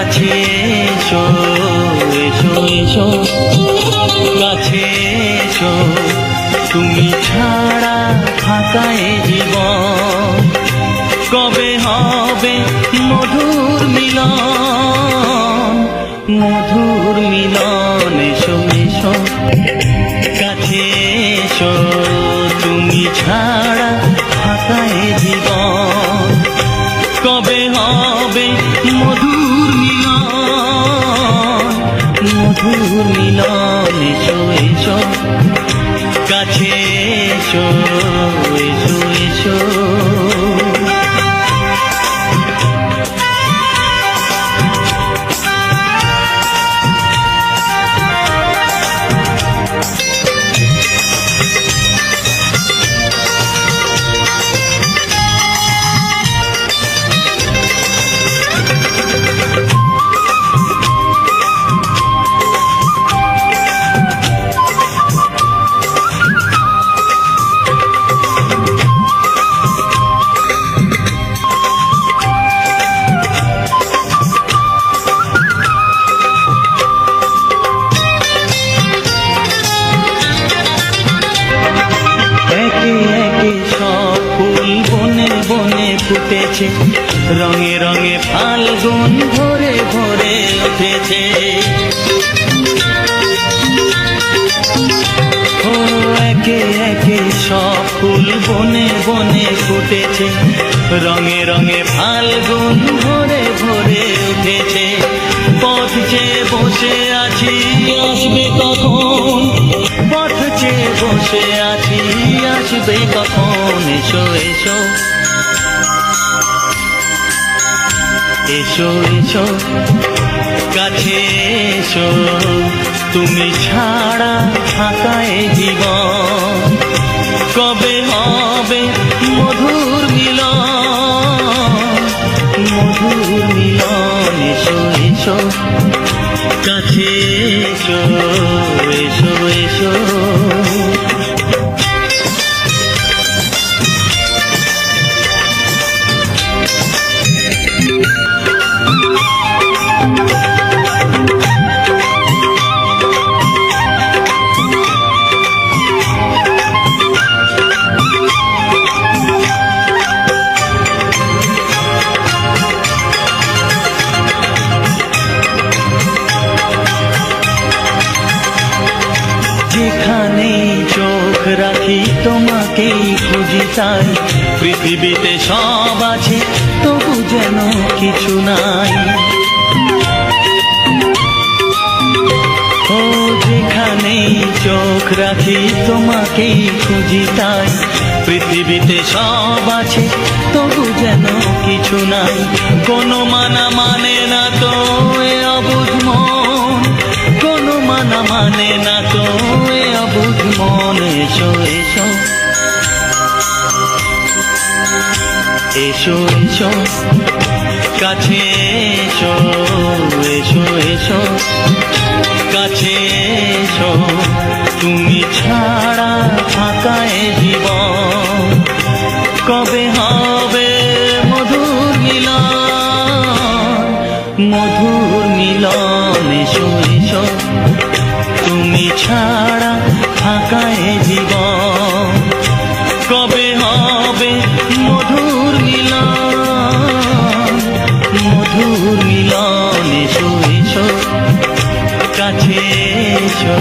কাছে এসো এসো এসো কাছে এসো তুমি ছাড়া ফাঁকা এ জীবন কবে হবে মধুর মিলন মধুর মিলন এসো এসো কাছে এসো তুমি ছাড়া ফাঁকা এ জীবন কবে হবে মধুর মিলন মধুর মিলন এসো এসো কাছে এসো এসো এসো ফুটেছে রঙে রঙে ফাল্গুন ভরে ভরে উঠেছে ও একে একে সব ফুল বনে বনে ফুটেছে রঙে রঙে ফাল্গুন ভরে ভরে উঠেছে পথ চেয়ে বসে আছি আসবে কখন পথ চেয়ে বসে আছি আসবে কখন এসো এসো এসো এসো কাছে এসো তুমি ছাড়া ফাঁকা এ জীবন কবে হবে মধুর মিলন মধুর মিলন এসো এসো কাছে এসো এসো এসো যেখানে চোখ রাখি তোমাকেই খুঁজি তাই পৃথিবীতে সব আছে তবু যেন কিছু নাই ও যেখানে চোখ রাখি তোমাকেই খুঁজি তাই পৃথিবীতে সব আছে তবু যেন কিছু নাই কোনো মানা মানে না তো এ অবুঝ মন কোনো মানা মানে না তো এ অবুঝ মন এসো এসো এসো এসো কাছে এসো এসো এসো কাছে এসো তুমি ছাড়া ফাঁকা এ জীবন কবে হবে মধুর মিলন মধুর মিলন এসো এসো তুমি ছাড়া ফাঁকা এ জীবন কবে হবে মধুর মিলন মধুর মিলন এসো এসো কাছে এসো